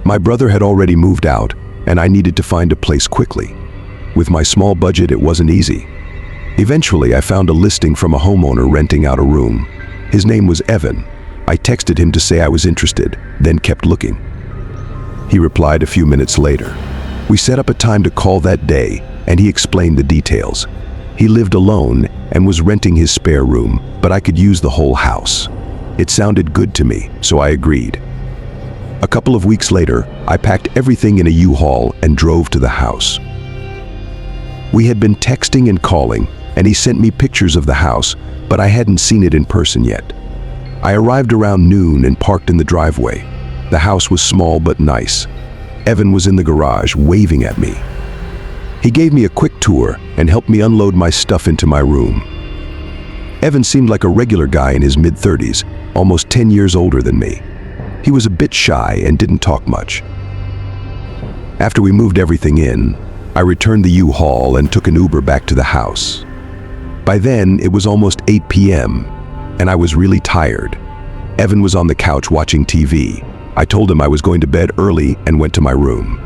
My brother had already moved out, and I needed to find a place quickly. With my small budget, it wasn't easy. Eventually, I found a listing from a homeowner renting out a room. His name was Evan. I texted him to say I was interested, then kept looking. He replied a few minutes later. We set up a time to call that day, and he explained the details. He lived alone and was renting his spare room, but I could use the whole house. It sounded good to me, so I agreed. A couple of weeks later, I packed everything in a U-Haul and drove to the house. We had been texting and calling, and he sent me pictures of the house, but I hadn't seen it in person yet. I arrived around noon and parked in the driveway. The house was small but nice. Evan was in the garage, waving at me. He gave me a quick tour and helped me unload my stuff into my room. Evan seemed like a regular guy in his mid-30s, almost 10 years older than me. He was a bit shy and didn't talk much. After we moved everything in, I returned the U-Haul and took an Uber back to the house. By then, it was almost 8 p.m., and I was really tired. Evan was on the couch watching TV. I told him I was going to bed early and went to my room.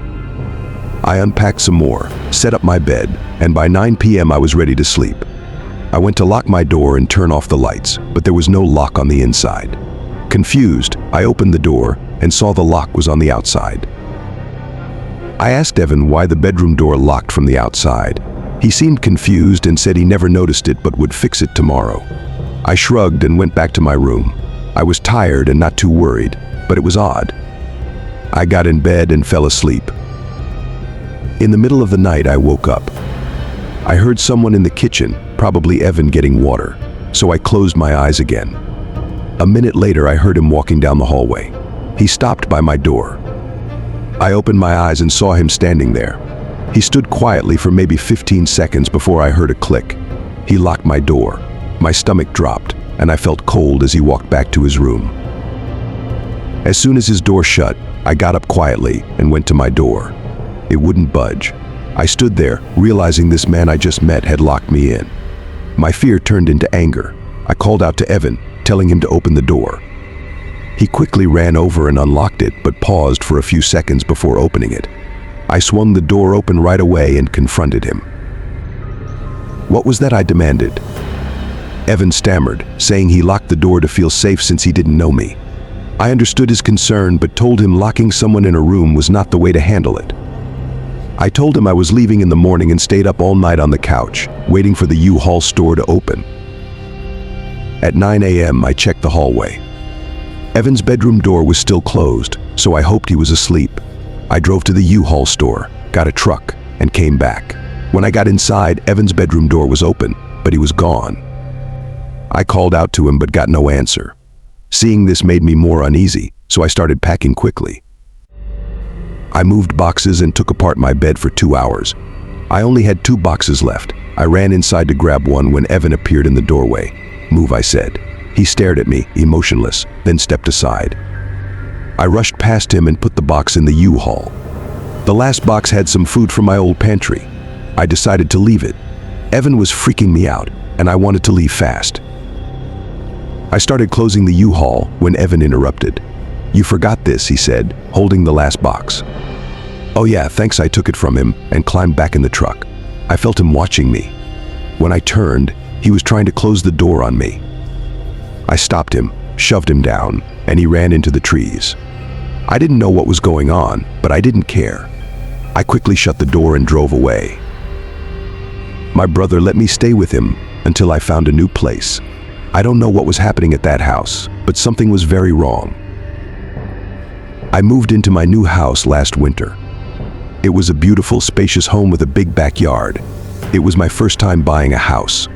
I unpacked some more, set up my bed, and by 9 p.m. I was ready to sleep. I went to lock my door and turn off the lights, but there was no lock on the inside. Confused, I opened the door and saw the lock was on the outside. I asked Evan why the bedroom door locked from the outside. He seemed confused and said he never noticed it but would fix it tomorrow. I shrugged and went back to my room. I was tired and not too worried, but it was odd. I got in bed and fell asleep. In the middle of the night, I woke up. I heard someone in the kitchen, probably Evan, getting water, so I closed my eyes again. A minute later, I heard him walking down the hallway. He stopped by my door. I opened my eyes and saw him standing there. He stood quietly for maybe 15 seconds before I heard a click. He locked my door. My stomach dropped, and I felt cold as he walked back to his room. As soon as his door shut, I got up quietly and went to my door. It wouldn't budge. I stood there, realizing this man I just met had locked me in. My fear turned into anger. I called out to Evan, telling him to open the door. He quickly ran over and unlocked it, but paused for a few seconds before opening it. I swung the door open right away and confronted him. "What was that?" I demanded. Evan stammered, saying he locked the door to feel safe since he didn't know me. I understood his concern, but told him locking someone in a room was not the way to handle it. I told him I was leaving in the morning and stayed up all night on the couch, waiting for the U-Haul store to open. At 9 a.m., I checked the hallway. Evan's bedroom door was still closed, so I hoped he was asleep. I drove to the U-Haul store, got a truck, and came back. When I got inside, Evan's bedroom door was open, but he was gone. I called out to him but got no answer. Seeing this made me more uneasy, so I started packing quickly. I moved boxes and took apart my bed for 2 hours. I only had 2 boxes left. I ran inside to grab one when Evan appeared in the doorway. "Move," I said. He stared at me, emotionless, then stepped aside. I rushed past him and put the box in the U-Haul. The last box had some food from my old pantry. I decided to leave it. Evan was freaking me out, and I wanted to leave fast. I started closing the U-Haul when Evan interrupted. "You forgot this," he said, holding the last box. "Oh yeah, thanks." I took it from him and climbed back in the truck. I felt him watching me. When I turned, he was trying to close the door on me. I stopped him, shoved him down, and he ran into the trees. I didn't know what was going on, but I didn't care. I quickly shut the door and drove away. My brother let me stay with him until I found a new place. I don't know what was happening at that house, but something was very wrong. I moved into my new house last winter. It was a beautiful, spacious home with a big backyard. It was my first time buying a house.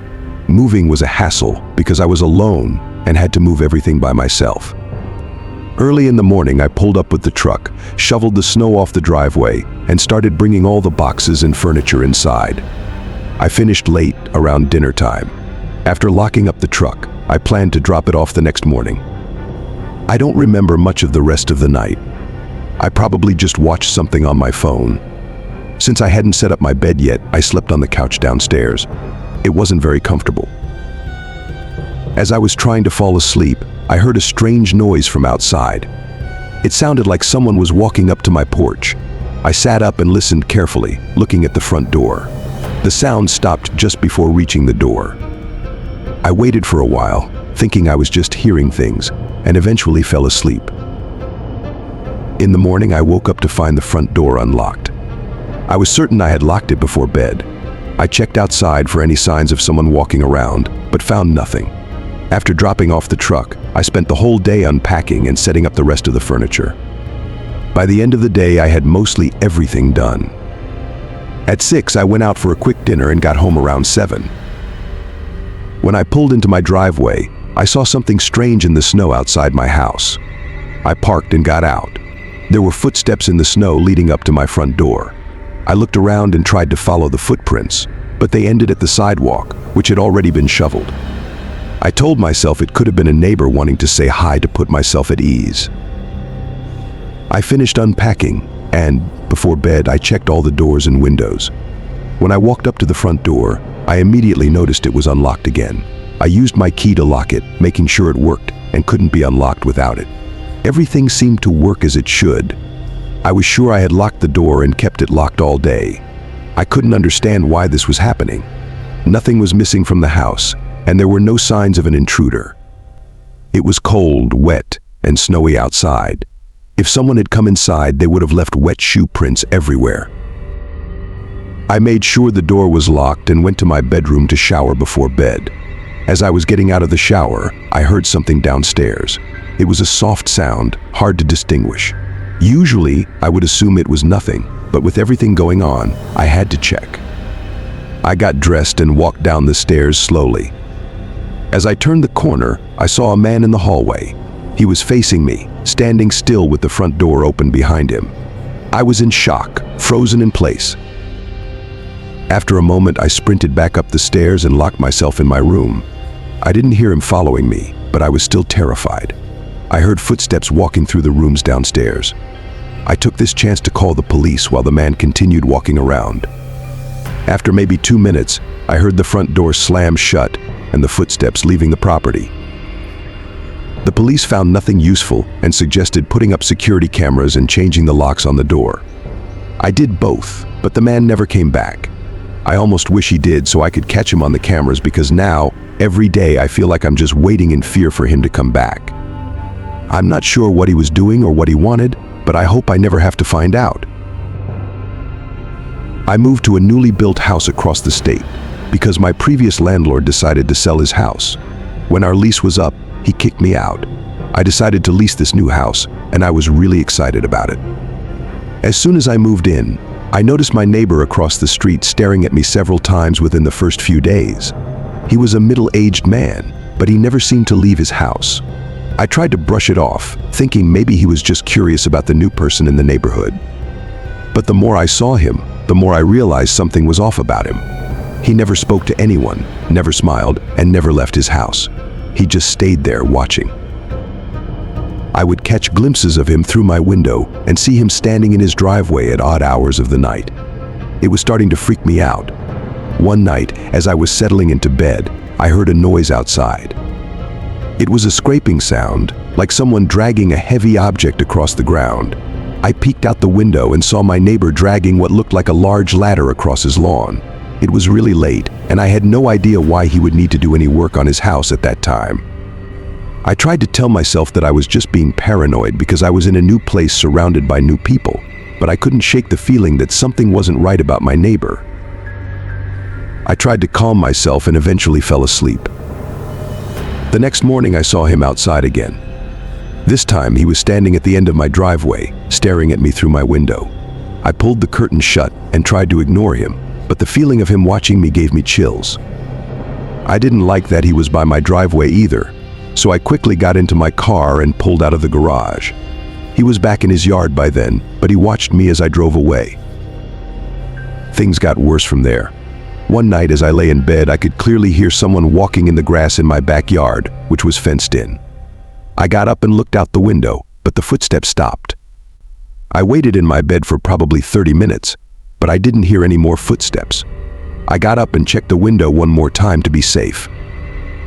Moving was a hassle because I was alone and had to move everything by myself. Early in the morning, I pulled up with the truck, shoveled the snow off the driveway, and started bringing all the boxes and furniture inside. I finished late, around dinner time. After locking up the truck, I planned to drop it off the next morning. I don't remember much of the rest of the night. I probably just watched something on my phone. Since I hadn't set up my bed yet, I slept on the couch downstairs. It wasn't very comfortable. As I was trying to fall asleep, I heard a strange noise from outside. It sounded like someone was walking up to my porch. I sat up and listened carefully, looking at the front door. The sound stopped just before reaching the door. I waited for a while, thinking I was just hearing things, and eventually fell asleep. In the morning, I woke up to find the front door unlocked. I was certain I had locked it before bed. I checked outside for any signs of someone walking around, but found nothing. After dropping off the truck, I spent the whole day unpacking and setting up the rest of the furniture. By the end of the day, I had mostly everything done. At 6, I went out for a quick dinner and got home around 7. When I pulled into my driveway, I saw something strange in the snow outside my house. I parked and got out. There were footsteps in the snow leading up to my front door. I looked around and tried to follow the footprints, but they ended at the sidewalk, which had already been shoveled. I told myself it could have been a neighbor wanting to say hi to put myself at ease. I finished unpacking, and before bed, I checked all the doors and windows. When I walked up to the front door, I immediately noticed it was unlocked again. I used my key to lock it, making sure it worked and couldn't be unlocked without it. Everything seemed to work as it should. I was sure I had locked the door and kept it locked all day. I couldn't understand why this was happening. Nothing was missing from the house, and there were no signs of an intruder. It was cold, wet, and snowy outside. If someone had come inside, they would have left wet shoe prints everywhere. I made sure the door was locked and went to my bedroom to shower before bed. As I was getting out of the shower, I heard something downstairs. It was a soft sound, hard to distinguish. Usually, I would assume it was nothing, but with everything going on, I had to check. I got dressed and walked down the stairs slowly. As I turned the corner, I saw a man in the hallway. He was facing me, standing still with the front door open behind him. I was in shock, frozen in place. After a moment, I sprinted back up the stairs and locked myself in my room. I didn't hear him following me, but I was still terrified. I heard footsteps walking through the rooms downstairs. I took this chance to call the police while the man continued walking around. After maybe 2 minutes, I heard the front door slam shut and the footsteps leaving the property. The police found nothing useful and suggested putting up security cameras and changing the locks on the door. I did both, but the man never came back. I almost wish he did so I could catch him on the cameras, because now, every day, I feel like I'm just waiting in fear for him to come back. I'm not sure what he was doing or what he wanted, but I hope I never have to find out. I moved to a newly built house across the state because my previous landlord decided to sell his house. When our lease was up, he kicked me out. I decided to lease this new house, and I was really excited about it. As soon as I moved in, I noticed my neighbor across the street staring at me several times within the first few days. He was a middle-aged man, but he never seemed to leave his house. I tried to brush it off, thinking maybe he was just curious about the new person in the neighborhood. But the more I saw him, the more I realized something was off about him. He never spoke to anyone, never smiled, and never left his house. He just stayed there watching. I would catch glimpses of him through my window and see him standing in his driveway at odd hours of the night. It was starting to freak me out. One night, as I was settling into bed, I heard a noise outside. It was a scraping sound, like someone dragging a heavy object across the ground. I peeked out the window and saw my neighbor dragging what looked like a large ladder across his lawn. It was really late, and I had no idea why he would need to do any work on his house at that time. I tried to tell myself that I was just being paranoid because I was in a new place surrounded by new people, but I couldn't shake the feeling that something wasn't right about my neighbor. I tried to calm myself and eventually fell asleep. The next morning, I saw him outside again. This time, he was standing at the end of my driveway, staring at me through my window. I pulled the curtain shut and tried to ignore him, but the feeling of him watching me gave me chills. I didn't like that he was by my driveway either, so I quickly got into my car and pulled out of the garage. He was back in his yard by then, but he watched me as I drove away. Things got worse from there. One night as I lay in bed, I could clearly hear someone walking in the grass in my backyard, which was fenced in. I got up and looked out the window, but the footsteps stopped. I waited in my bed for probably 30 minutes, but I didn't hear any more footsteps. I got up and checked the window one more time to be safe.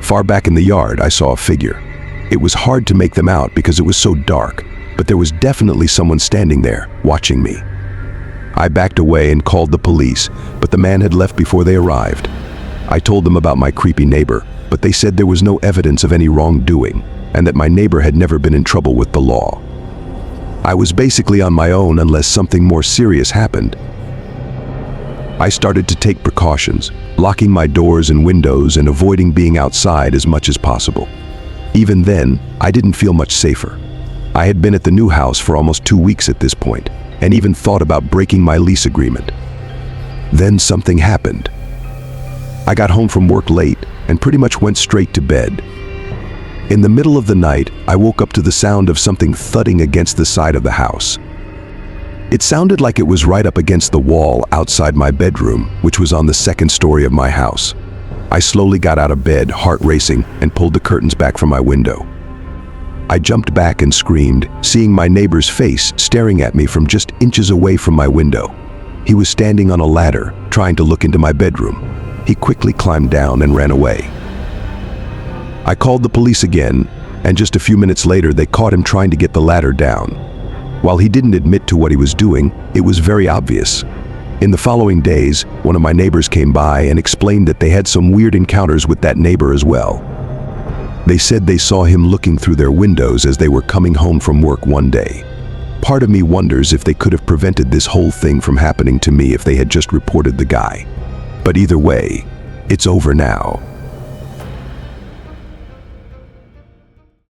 Far back in the yard, I saw a figure. It was hard to make them out because it was so dark, but there was definitely someone standing there, watching me. I backed away and called the police, but the man had left before they arrived. I told them about my creepy neighbor, but they said there was no evidence of any wrongdoing, and that my neighbor had never been in trouble with the law. I was basically on my own unless something more serious happened. I started to take precautions, locking my doors and windows and avoiding being outside as much as possible. Even then, I didn't feel much safer. I had been at the new house for almost 2 weeks at this point, and even thought about breaking my lease agreement. Then something happened. I got home from work late and pretty much went straight to bed. In the middle of the night, I woke up to the sound of something thudding against the side of the house. It sounded like it was right up against the wall outside my bedroom, which was on the second story of my house. I slowly got out of bed, heart racing, and pulled the curtains back from my window. I jumped back and screamed, seeing my neighbor's face staring at me from just inches away from my window. He was standing on a ladder, trying to look into my bedroom. He quickly climbed down and ran away. I called the police again, and just a few minutes later they caught him trying to get the ladder down. While he didn't admit to what he was doing, it was very obvious. In the following days, one of my neighbors came by and explained that they had some weird encounters with that neighbor as well. They said they saw him looking through their windows as they were coming home from work one day. Part of me wonders if they could have prevented this whole thing from happening to me if they had just reported the guy. But either way, it's over now.